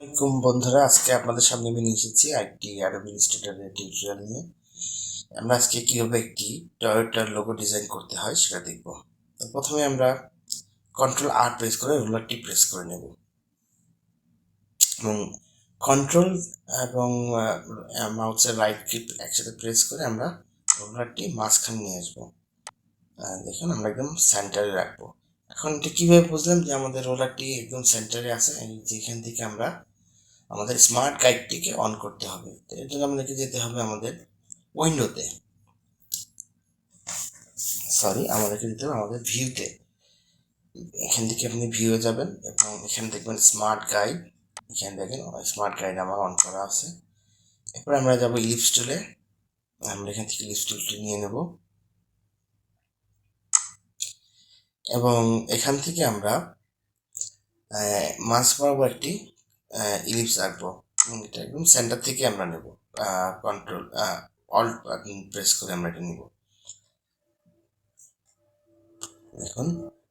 আসসালামাইকুম বন্ধুরা, আজকে আপনাদের সামনে আমি নিয়ে এসেছি একটি অ্যাডোবি ইলাস্ট্রেটরের টিউটোরিয়াল নিয়ে। আমরা আজকে কিভাবে একটি টয়োটার লোগো ডিজাইন করতে হয় সেটা দেখব। তো প্রথমে আমরা কন্ট্রোল আর প্রেস করে রোলারটি প্রেস করে নেব এবং কন্ট্রোল এবং মাউসের রাইট ক্লিক একসাথে প্রেস করে আমরা রোলারটি মাঝখানে নিয়ে আসবো। দেখুন, আমরা একদম সেন্টারে রাখবো। এখন এটা কিভাবে বুঝলাম যে আমাদের রোলারটি একদম সেন্টারে আছে? যেখান থেকে আমরা আমাদের স্মার্ট গাইডটিকে অন করতে হবে। তো এর জন্য আমাদেরকে যেতে হবে আমাদের উইন্ডোতে, আমাদেরকে যেতে হবে আমাদের ভিউতে। এখান থেকে আপনি ভিউয়ে যাবেন এবং এখানে দেখবেন স্মার্ট গাইড। এখানে দেখেন স্মার্ট গাইড আমার অন করা আছে। এরপর আমরা যাবো ইলিপস টুলে। আমরা এখান থেকে ইলিপস টুলটি নিয়ে নেব এবং এখান থেকে আমরা মাঝ বরাবর একটি ইলিপস আঁকবো এবং এটা একদম সেন্টার থেকে আমরা নেব। কন্ট্রোল অল্ট বাটন প্রেস করে আমরা এটা নিব। দেখুন,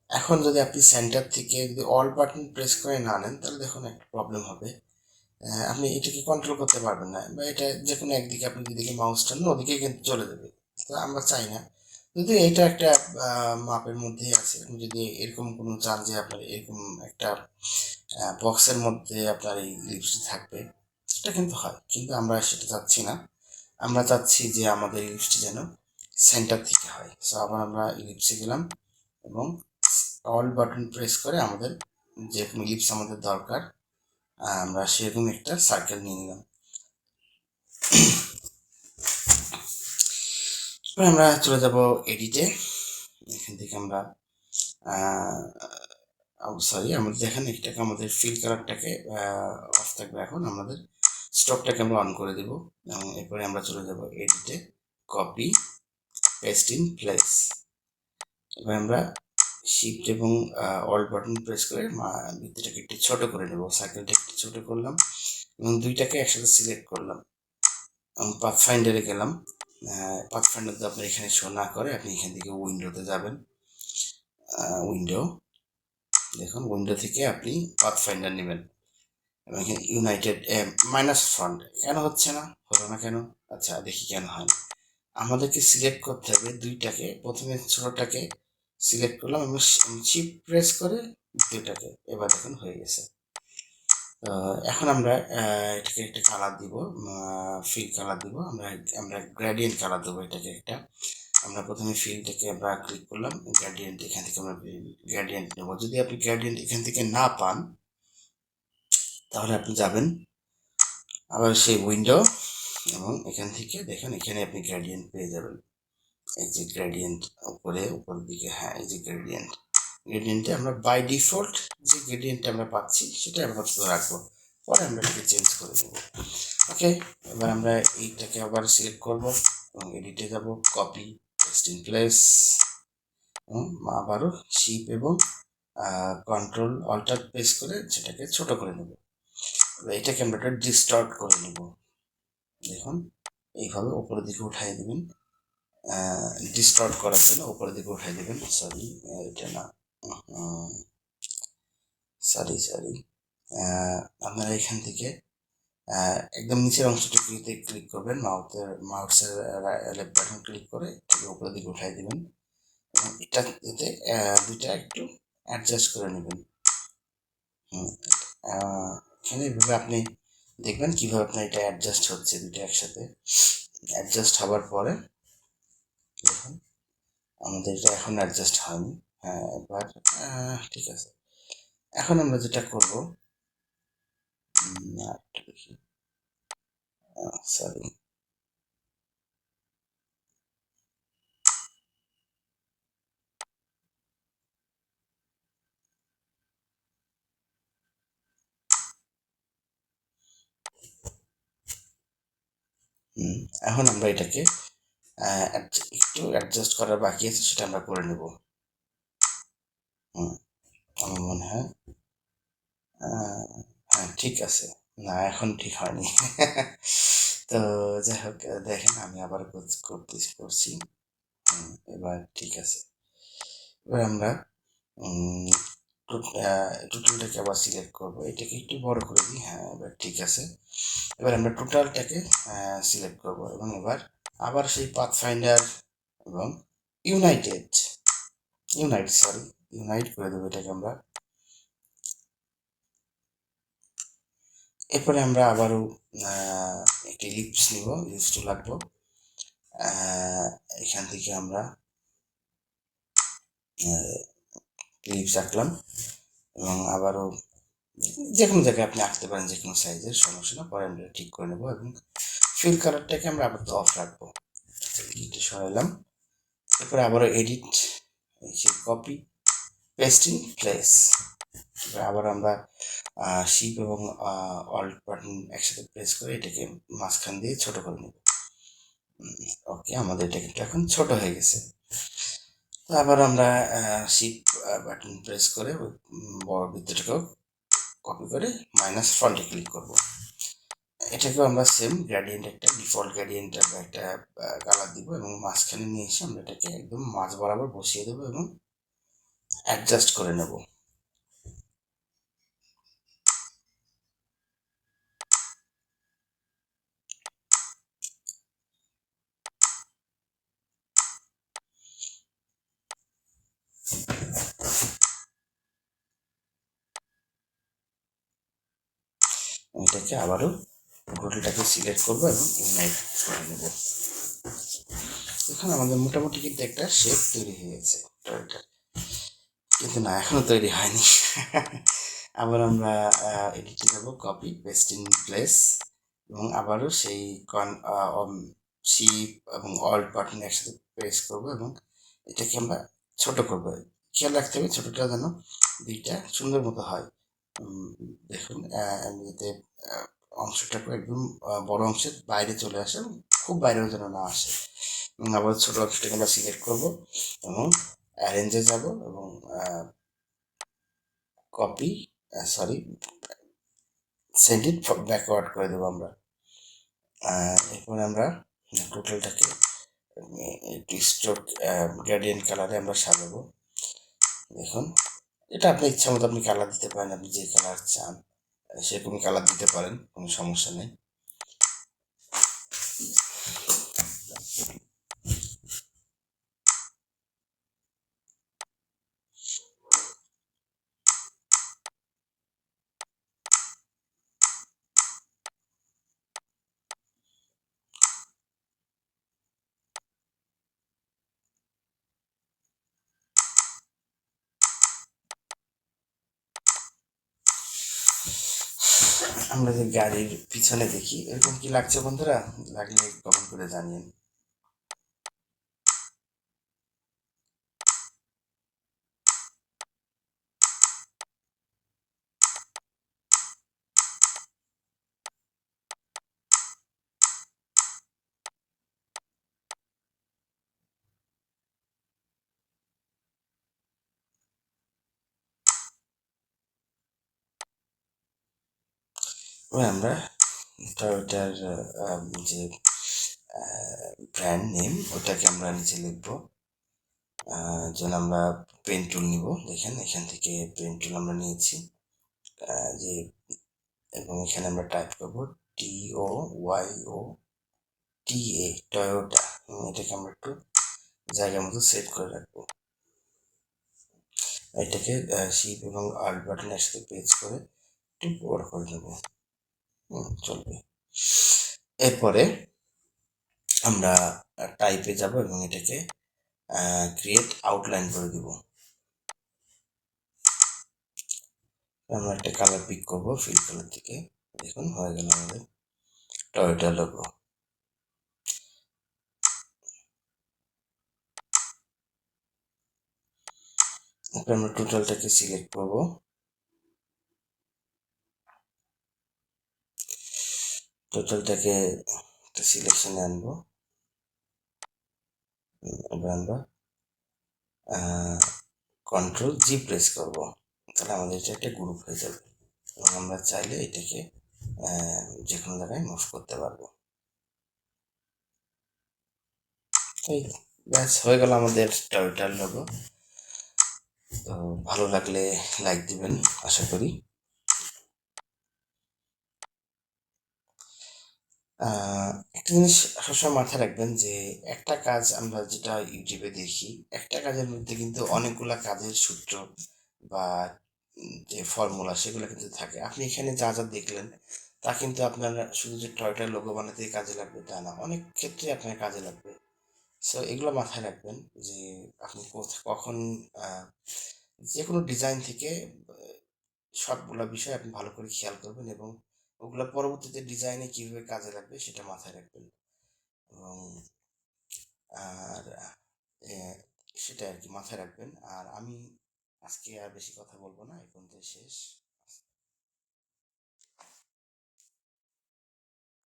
এখন যদি আপনি সেন্টার থেকে যদি অল বাটন প্রেস করে না নেন তাহলে দেখুন একটা প্রবলেম হবে। আপনি এটাকে কন্ট্রোল করতে পারবেন না, বা এটা যে কোনো একদিকে আপনি যেদিকে মাউস টানেন ওদিকে কিন্তু চলে যাবে। তো আমরা চাই না। যদি এটা একটা মাপের মধ্যেই আছে, আপনি যদি এরকম কোনো চান যে আপনার এরকম একটা বক্সের মধ্যে আপনার এই লিপসটি থাকবে, সেটা কিন্তু হয়, কিন্তু আমরা সেটা চাচ্ছি না। আমরা চাচ্ছি যে আমাদের লিপসটি যেন সেন্টার থেকে হয়। সো আবার আমরা লিপসে গেলাম এবং অল বাটন প্রেস করে আমাদের যেরকম লিপস আমাদের দরকার আমরা সেরকম একটা সার্কেল নিয়ে নিলাম। এবার আমরা চলে যাব এডিটে। এখান থেকে আমরা আমাদের এখানে এটাকে আমাদের ফিল কালারটাকে অফ থাকবে। এখন আমাদের স্টকটাকে আমরা অন করে দেব এবং এরপরে আমরা চলে যাব এডিটে, কপি, পেস্ট ইন প্লেস। এবার আমরা শিফট এবং অল বাটন প্রেস করে ভিত্তিটাকে একটু ছোট করে নেব। সার্কেলটা একটু ছোট করলাম এবং দুইটাকে একসাথে সিলেক্ট করলাম এবং পাথফাইন্ডারে গেলাম। পাথফাইন্ডার যদি আপনার এখানে শো না করে আপনি এখান থেকে উইন্ডোতে যাবেন। উইন্ডো, দেখুন উইন্ডো থেকে আপনি পাথফাইন্ডার নেবেন এবং এখানে ইউনাইটেড মাইনাস ফন্ট কেন হচ্ছে না, হলো না কেন? আচ্ছা, দেখি কেন হয় না। আমাদেরকে সিলেক্ট করতে হবে দুইটাকে। প্রথমে ছোটটাকে সিলেক্ট করলাম এবং শিফট প্রেস করে দুইটাকে, এবার দেখুন হয়ে গেছে। এখন আমরা এটাকে একটা কালার দিব, ফিল কালার দিব। আমরা গ্রেডিয়েন্ট কালার দেবো এটাকে একটা। আমরা প্রথমে ফিলটাকে আমরা ক্লিক করলাম, গ্রেডিয়েন্ট এখান থেকে আমরা গ্রেডিয়েন্ট নেব। যদি আপনি গ্রেডিয়েন্ট এখান থেকে না পান তাহলে আপনি যাবেন আবার সেই উইন্ডো এবং এখান থেকে দেখেন এখানে আপনি গ্রেডিয়েন্ট পেয়ে যাবেন। এই যে গ্রেডিয়েন্ট উপর দিকে, হ্যাঁ এই যে গ্রেডিয়েন্টে আমরা বাই ডিফল্ট যে গ্রেডিয়েন্টটা আমরা পাচ্ছি সেটা আমরা রাখবো, পরে আমরা এটাকে চেঞ্জ করে দেবো। ওকে, এবার আমরা এইটাকে আবার সিলেক্ট করব এবং এডিটে যাব, কপি, পেস্ট ইন প্লেস, আবারও শিপ এবং কন্ট্রোল অল্টার প্রেস করে সেটাকে ছোট করে নেব। এটাকে আমরা একটা ডিস্টর্ট করে নেব। দেখুন এইভাবে উপরের দিকে উঠাই দেবেন, ডিস্টর্ট করার জন্য উপরের দিকে উঠাই দেবেন। এটা না, সরি আপনারা এখান থেকে একদম নিচের অংশটিতে ক্লিক করবেন, মাউসের লেফট বাটন ক্লিক করে এটাকে উপরের দিকে উঠাই দেবেন এবং এটা যাতে দুইটা একটু অ্যাডজাস্ট করে নেবেন। এখানে এভাবে আপনি দেখবেন কিভাবে আপনার এটা অ্যাডজাস্ট হচ্ছে। দুইটা একসাথে অ্যাডজাস্ট হওয়ার পরে দেখুন আমাদের এটা এখন অ্যাডজাস্ট হয়নি। হ্যাঁ, এবার ঠিক আছে। এখন আমরা যেটা করব, দেখি, সরি, এখন আমরা এটাকে একটু অ্যাডজাস্ট করার বাকি আছে, সেটা আমরা করে নেব। আমার মনে হয় হ্যাঁ ঠিক আছে। না, এখন ঠিক হয়নি। তো যাই হোক, দেখেন আমি আবার করছি। এবার ঠিক আছে। এবার আমরা টোটালটাকে আবার সিলেক্ট করব, এটাকে একটু বড় করে দিই। হ্যাঁ, এবার ঠিক আছে। এবার আমরা টোটালটাকে সিলেক্ট করব এবং এবার আবার সেই পাথফাইন্ডার এবং ইউনাইট করে দেবো এটাকে আমরা। এরপরে আমরা আবারও একটি লিপস নিব, লিপস টুল লাগবো। এখান থেকে আমরা লিপস আঁকলাম এবং আবারও যে কোনো জায়গায় আপনি আঁকতে পারেন, যে কোনো সাইজের, সমস্যা না। পরে আমরা ঠিক করে নেবো এবং ফিল কালারটাকে আমরা আবার অফ রাখবো। এডিটে সরাইলাম। এরপরে আবারও edit, copy, paste in place. আবার আমরা শিপ এবং অল্ট বাটন একসাথে প্রেস করে এটাকে মাঝখান দিয়ে ছোট করে নেব। ওকে, আমাদের এটা কিন্তু এখন ছোট হয়ে গেছে। তো আবার আমরা শিপ বাটন প্রেস করে বড় বৃত্তটাকেও কপি করে মাইনাস ফ্রন্টে ক্লিক করব। এটাকেও আমরা সেম গ্রেডিয়েন্ট, একটা ডিফল্ট গ্রেডিয়েন্ট একটা কালার দিব এবং মাঝখানে নিয়ে এসে আমরা এটাকে একদম মাঝ বরাবর বসিয়ে দেবো এবং অ্যাডজাস্ট করে নেব। এটাকে আবারও টোটালটাকে সিলেক্ট করবো এবং ইউনাইট করে নেব। এখানে আমাদের মোটামুটি কিন্তু একটা শেপ তৈরি হয়ে গেছে টোটালটার, কিন্তু না, এখনো তৈরি হয়নি। আবার আমরা এডিটে যাব, কপি, পেস্ট ইন প্লেস এবং আবারও সেই শিপ এবং অল্ট বাটন একসাথে প্রেস করব এবং এটাকে আমরা ছোট করব। খেয়াল রাখতে হবে ছোটটা যেন দুইটা সুন্দর মতো হয়। দেখুন, আমি যাতে অংশটাকে একদম বড় অংশের বাইরে চলে আসে, খুব বাইরেও যেন না আসে। এবং আবার ছোট অংশটাকে আমরা সিলেক্ট করব এবং অ্যারেঞ্জে যাব এবং কপি, সেন্ড ইট ব্যাকওয়ার্ড করে দেবো আমরা। এরপরে আমরা টোটালটাকে একটু স্ট্রোক গ্রেডিয়েন্ট কালারে আমরা সাজাবো। দেখুন, এটা আপনার ইচ্ছা মতো আপনি কালার দিতে পারেন, আপনি যে কালার চান সেরকম কালার দিতে পারেন, কোনো সমস্যা নেই। আমরা যে গাড়ির পিছনে দেখি, এরকম কি লাগছে বন্ধুরা? লাগলে কমেন্ট করে জানিয়েন। আমরা টয়োটার যে ব্র্যান্ড নেম, ওটাকে আমরা নিচে লিখবো। যেন আমরা পেন টুল নিব। দেখেন, এখান থেকে পেন টুল আমরা নিয়েছি, যে এবং এখানে আমরা টাইপ করব TOYOTA, টয়োটা। এটাকে আমরা একটু জায়গার মতো সেট করে রাখবো। এটাকে শিপ এবং আল্ট বাটন একসাথে প্রেস করে একটু বড় করে নেবো, চলবে। এরপরে আমরা টাইপে যাব এবং এটাকে ক্রিয়েট আউটলাইন করে দিব। আমরা একটা কালার পিক করব ফিল কালার থেকে। দেখুন, হয়ে গেল আমাদের টয়োটা লোগো। এরপর আমরা টোটালটাকে সিলেক্ট করব, টোটালটাকে একটা সিলেকশনে আনবো। এবার আমরা CTRL G প্রেস করব, তাহলে আমাদের এটা একটা গ্রুপ হয়ে যাবে এবং আমরা চাইলে এটাকে যে কোনো জায়গায় মুভ করতে পারবো। এই ব্যাস হয়ে গেল আমাদের টয়োটার লোগো। তো ভালো লাগলে লাইক দিবেন আশা করি। একটা জিনিস সবসময় মাথায় রাখবেন যে একটা কাজ আমরা যেটা ইউটিউবে দেখি, একটা কাজের মধ্যে কিন্তু অনেকগুলা কাজের সূত্র বা যে ফর্মুলা সেগুলো কিন্তু থাকে। আপনি এখানে যা যা দেখলেন তা কিন্তু আপনার শুধু যে টয়টার লোগো বানাতে কাজে লাগবে তা না, অনেক ক্ষেত্রে আপনার কাজে লাগবে। সো এগুলো মাথায় রাখবেন যে আপনি কখন আহ, যে কোনো ডিজাইন থেকে সবগুলা বিষয় আপনি ভালো করে খেয়াল করবেন এবং ওগুলা পরবর্তীতে ডিজাইনে কিভাবে কাজে লাগবে সেটা মাথায় রাখবেন। এবং আর এ, সেটা আর কি মাথায় রাখবেন। আর আমি আজকে আর বেশি কথা বলবো না, এই পর্যন্ত শেষ।